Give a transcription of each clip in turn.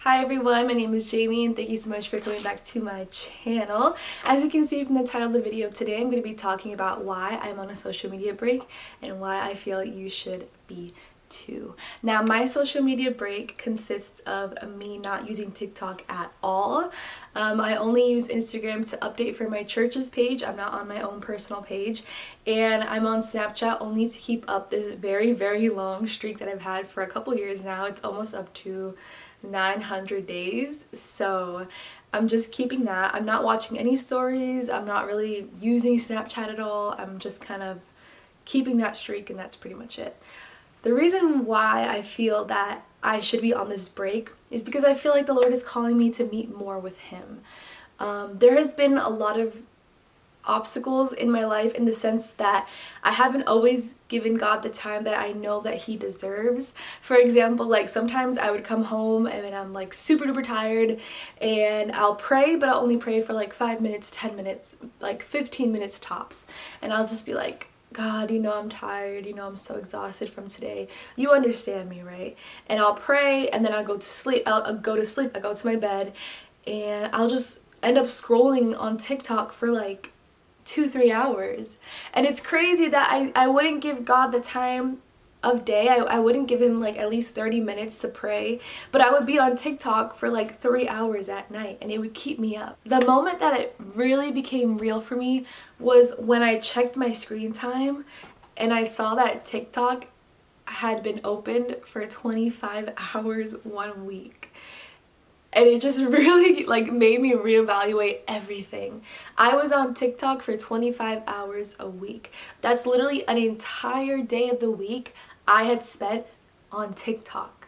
Hi everyone, my name is Jamie and thank you so much for coming back to my channel. As you can see from the title of the video today, I'm going to be talking about why I'm on a social media break and why I feel you should be too. Now, my social media break consists of me not using TikTok at all. I only use Instagram to update for my church's page. I'm not on my own personal page, and I'm on Snapchat only to keep up this very long streak that I've had for a couple years now. It's almost up to 900 days, so I'm just keeping that. I'm not watching any stories. I'm not really using Snapchat at all. I'm just kind of keeping that streak, and that's pretty much it. The reason why I feel that I should be on this break is because I feel like the Lord is calling me to meet more with Him. There has been a lot of obstacles in my life in the sense that I haven't always given God the time that I know that He deserves. For example, like sometimes I would come home and then I'm like super duper tired and I'll pray, but I'll only pray for like 5 minutes, 10 minutes, like 15 minutes tops. And I'll just be like, God, I'm tired, I'm so exhausted from today. You understand me, right? And I'll pray and then I'll go to sleep. I'll go to my bed and I'll just end up scrolling on TikTok for like 2-3 hours. And it's crazy that I wouldn't give God the time of day. I wouldn't give Him like at least 30 minutes to pray, but I would be on TikTok for like 3 hours at night and it would keep me up. The moment that it really became real for me was when I checked my screen time and I saw that TikTok had been opened for 25 hours 1 week. And it just really like made me reevaluate everything. I was on TikTok for 25 hours a week. That's literally an entire day of the week I had spent on TikTok.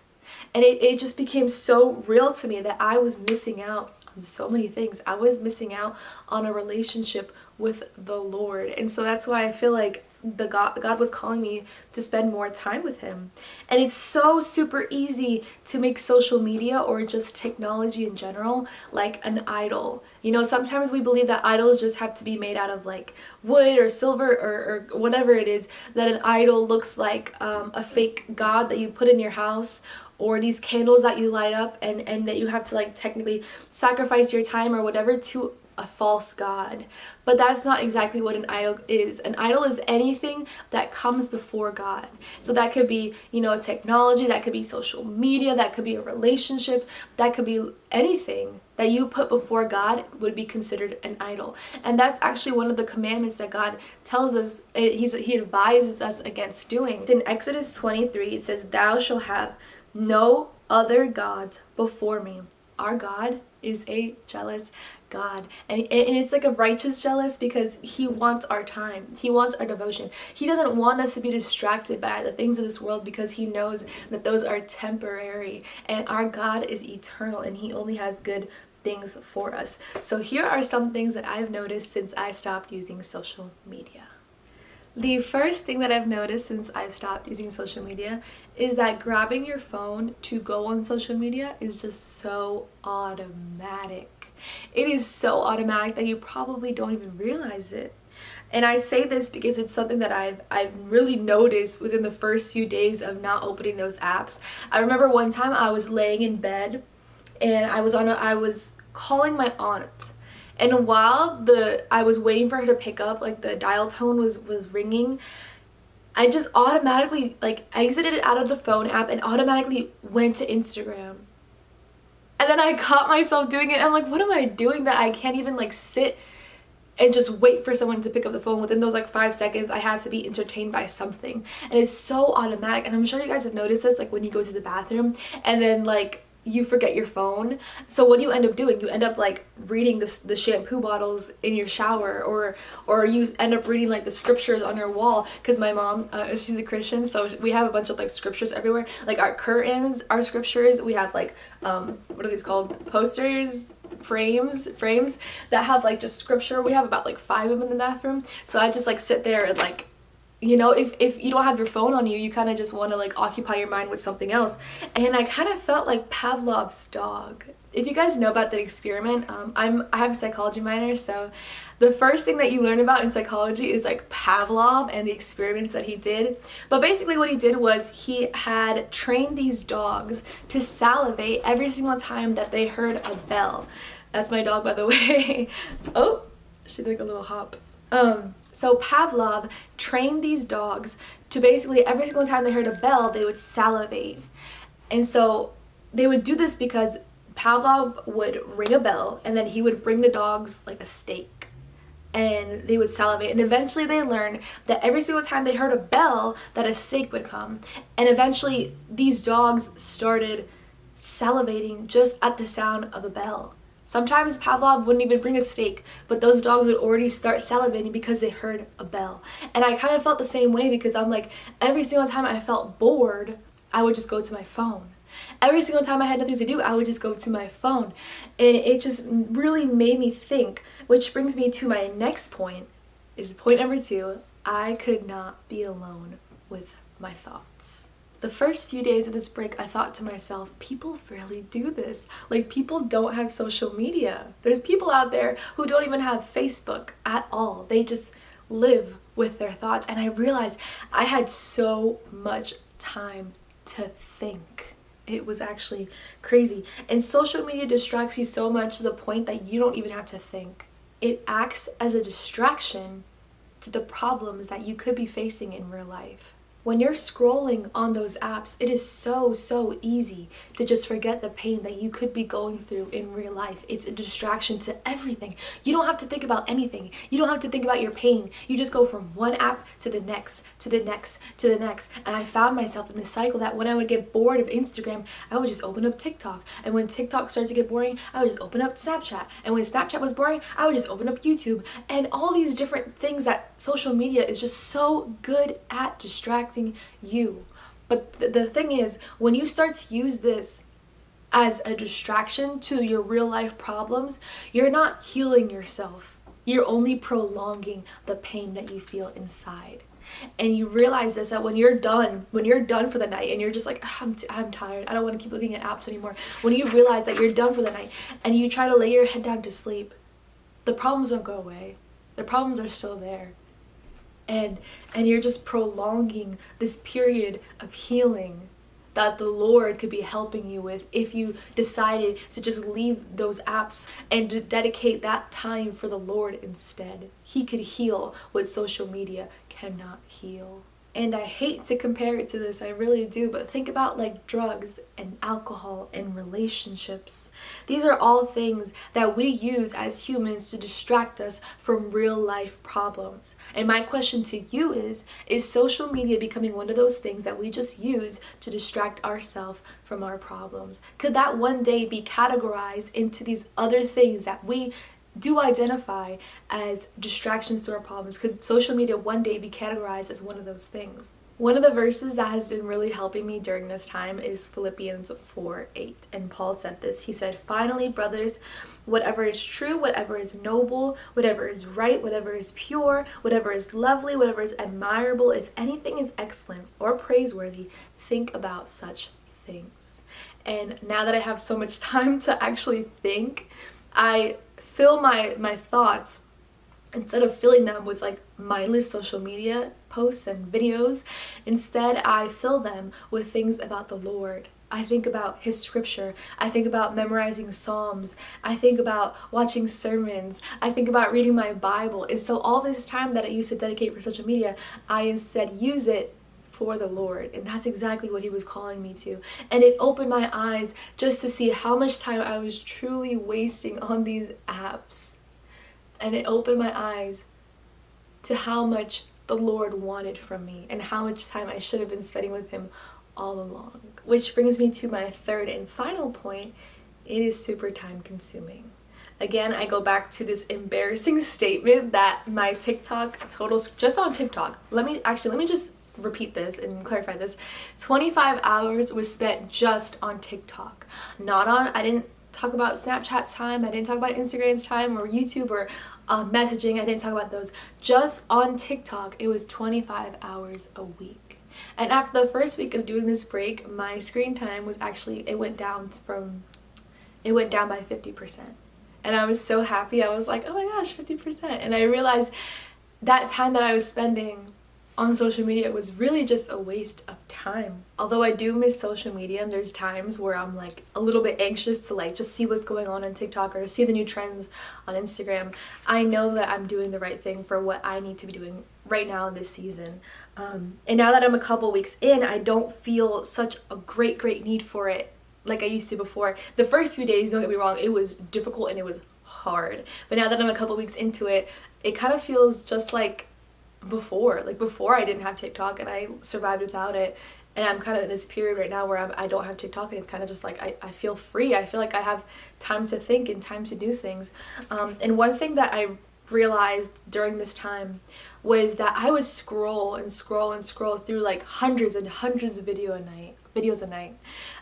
And it just became so real to me that I was missing out on so many things. I was missing out on a relationship with the Lord. And so that's why I feel like God was calling me to spend more time with Him. And it's so super easy to make social media or just technology in general like an idol. Sometimes we believe that idols just have to be made out of like wood or silver or whatever it is, that an idol looks like a fake God that you put in your house, or these candles that you light up and that you have to like technically sacrifice your time or whatever to a false god. But that's not exactly what an idol is. An idol is anything that comes before God. So that could be, a technology, that could be social media, that could be a relationship, that could be anything that you put before God would be considered an idol. And that's actually one of the commandments that God tells us, He advises us against doing. In Exodus 23, it says, "Thou shalt have no other gods before me." Our God is a jealous God, and it's like a righteous jealous because He wants our time. He wants our devotion. He doesn't want us to be distracted by the things of this world because He knows that those are temporary, and our God is eternal and He only has good things for us. So here are some things that I've noticed since I stopped using social media. The first thing that I've noticed since I've stopped using social media is that grabbing your phone to go on social media is just so automatic. It is so automatic that you probably don't even realize it. And I say this because it's something that I've really noticed within the first few days of not opening those apps. I remember one time I was laying in bed and I was calling my aunt. And while I was waiting for her to pick up, like the dial tone was ringing, I just automatically like exited out of the phone app and automatically went to Instagram. And then I caught myself doing it. I'm like, what am I doing that I can't even like sit and just wait for someone to pick up the phone? Within those like 5 seconds, I had to be entertained by something. And it's so automatic. And I'm sure you guys have noticed this, like when you go to the bathroom and then like you forget your phone. So what do you end up doing? You end up like reading the shampoo bottles in your shower, or you end up reading like the scriptures on your wall, because my mom she's a Christian, so we have a bunch of like scriptures everywhere. Like our curtains are scriptures. We have like what are these called, posters, frames that have like just scripture. We have about like 5 of them in the bathroom, so I just like sit there and like You know, if you don't have your phone on you, you kind of just want to like occupy your mind with something else. And I kind of felt like Pavlov's dog. If you guys know about that experiment, I have a psychology minor, so the first thing that you learn about in psychology is like Pavlov and the experiments that he did. But basically what he did was he had trained these dogs to salivate every single time that they heard a bell. That's my dog, by the way. Oh, she did like a little hop. So Pavlov trained these dogs to basically every single time they heard a bell, they would salivate. And so they would do this because Pavlov would ring a bell and then he would bring the dogs like a steak and they would salivate. And eventually they learned that every single time they heard a bell, that a steak would come. And eventually these dogs started salivating just at the sound of a bell. Sometimes Pavlov wouldn't even bring a steak, but those dogs would already start salivating because they heard a bell. And I kind of felt the same way because I'm like, every single time I felt bored, I would just go to my phone. Every single time I had nothing to do, I would just go to my phone. And it just really made me think, which brings me to my next point, is point number 2. I could not be alone with my thoughts. The first few days of this break, I thought to myself, people really do this. Like, people don't have social media. There's people out there who don't even have Facebook at all. They just live with their thoughts. And I realized I had so much time to think. It was actually crazy. And social media distracts you so much to the point that you don't even have to think. It acts as a distraction to the problems that you could be facing in real life. When you're scrolling on those apps, it is so easy to just forget the pain that you could be going through in real life. It's a distraction to everything. You don't have to think about anything. You don't have to think about your pain. You just go from one app to the next, to the next, to the next. And I found myself in this cycle that when I would get bored of Instagram, I would just open up TikTok. And when TikTok started to get boring, I would just open up Snapchat. And when Snapchat was boring, I would just open up YouTube. And all these different things that social media is just so good at distracting you. But the thing is, when you start to use this as a distraction to your real life problems, you're not healing yourself. You're only prolonging the pain that you feel inside. And you realize this, that when you're done for the night and you're just like, I'm tired, I don't want to keep looking at apps anymore. When you realize that you're done for the night and you try to lay your head down to sleep, the problems don't go away. The problems are still there. And you're just prolonging this period of healing that the Lord could be helping you with if you decided to just leave those apps and to dedicate that time for the Lord instead. He could heal what social media cannot heal. And I hate to compare it to this, I really do, but think about like drugs and alcohol and relationships. These are all things that we use as humans to distract us from real life problems. And my question to you is social media becoming one of those things that we just use to distract ourselves from our problems? Could that one day be categorized into these other things that we do identify as distractions to our problems? Could social media one day be categorized as one of those things? One of the verses that has been really helping me during this time is Philippians 4:8. And Paul said this. He said, "Finally, brothers, whatever is true, whatever is noble, whatever is right, whatever is pure, whatever is lovely, whatever is admirable, if anything is excellent or praiseworthy, think about such things." And now that I have so much time to actually think, I fill my thoughts, instead of filling them with like mindless social media posts and videos, instead I fill them with things about the Lord. I think about his scripture. I think about memorizing Psalms. I think about watching sermons. I think about reading my Bible. And so all this time that I used to dedicate for social media, I instead use it for the Lord. And that's exactly what he was calling me to. And it opened my eyes just to see how much time I was truly wasting on these apps. And it opened my eyes to how much the Lord wanted from me and how much time I should have been spending with him all along. Which brings me to my third and final point. It is super time consuming. Again, I go back to this embarrassing statement that my TikTok totals, just on TikTok, let me just repeat this and clarify this. 25 hours was spent just on TikTok. I didn't talk about Snapchat's time, I didn't talk about Instagram's time or YouTube or messaging, I didn't talk about those. Just on TikTok, it was 25 hours a week. And after the first week of doing this break, my screen time was actually, it went down by 50%. And I was so happy. I was like, oh my gosh, 50%. And I realized that time that I was spending on social media was really just a waste of time. Although I do miss social media, and there's times where I'm like a little bit anxious to like just see what's going on TikTok or see the new trends on Instagram, I know that I'm doing the right thing for what I need to be doing right now in this season. And now that I'm a couple weeks in, I don't feel such a great need for it like I used to before. The first few days, don't get me wrong, it was difficult and it was hard. But now that I'm a couple weeks into it, it kind of feels just like before. Like before I didn't have TikTok and I survived without it. And I'm kind of in this period right now where I don't have TikTok, and it's kind of just like I feel free. I feel like I have time to think and time to do things. And one thing that I realized during this time was that I would scroll through like hundreds and hundreds of videos a night,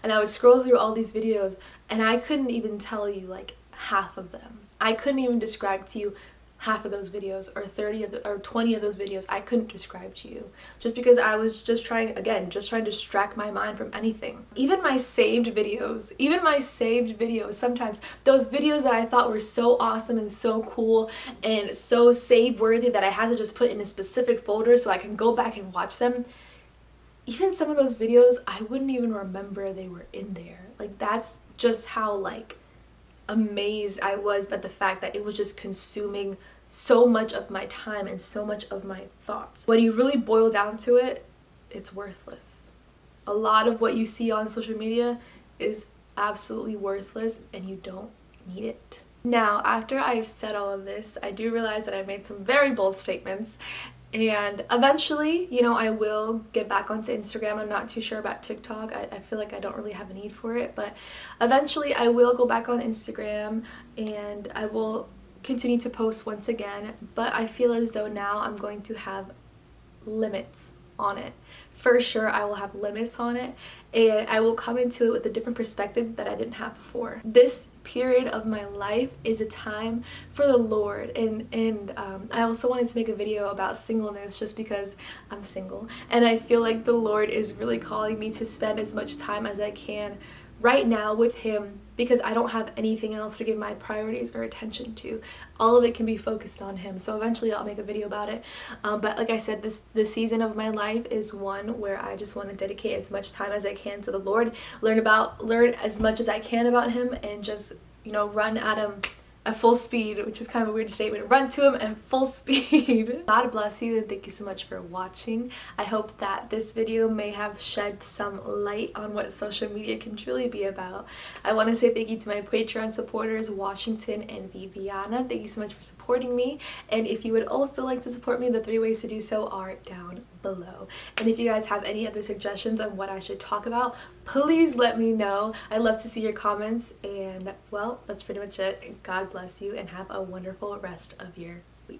and I would scroll through all these videos and I couldn't even tell you like half of them. I couldn't even describe to you half of those videos, or 30 of or 20 of those videos. I couldn't describe to you, just because I was just trying to distract my mind from anything. Even my saved videos, sometimes those videos that I thought were so awesome and so cool and so save worthy that I had to just put in a specific folder so I can go back and watch them, even some of those videos I wouldn't even remember they were in there. Like, that's just how like amazed I was at the fact that it was just consuming so much of my time and so much of my thoughts. When you really boil down to it, it's worthless. A lot of what you see on social media is absolutely worthless and you don't need it. Now, after I've said all of this, I do realize that I've made some very bold statements, and eventually, you know, I will get back onto Instagram. I'm not too sure about TikTok. I feel like I don't really have a need for it, but eventually I will go back on Instagram and I will continue to post once again, but I feel as though now I'm going to have limits on it. For sure, I will have limits on it, and I will come into it with a different perspective that I didn't have before. This period of my life is a time for the Lord, and I also wanted to make a video about singleness just because I'm single, and I feel like the Lord is really calling me to spend as much time as I can right now with Him, because I don't have anything else to give my priorities or attention to. All of it can be focused on Him. So eventually I'll make a video about it. But like I said, this season of my life is one where I just want to dedicate as much time as I can to the Lord, learn as much as I can about Him, and just, you know, run at Him at full speed, which is kind of a weird statement. Run to Him at full speed. God bless you, and thank you so much for watching. I hope that this video may have shed some light on what social media can truly be about. I want to say thank you to my Patreon supporters, Washington and Viviana. Thank you so much for supporting me. And if you would also like to support me, the 3 ways to do so are down below. And if you guys have any other suggestions on what I should talk about, please let me know. I'd love to see your comments. And well, that's pretty much it. God bless you and have a wonderful rest of your week.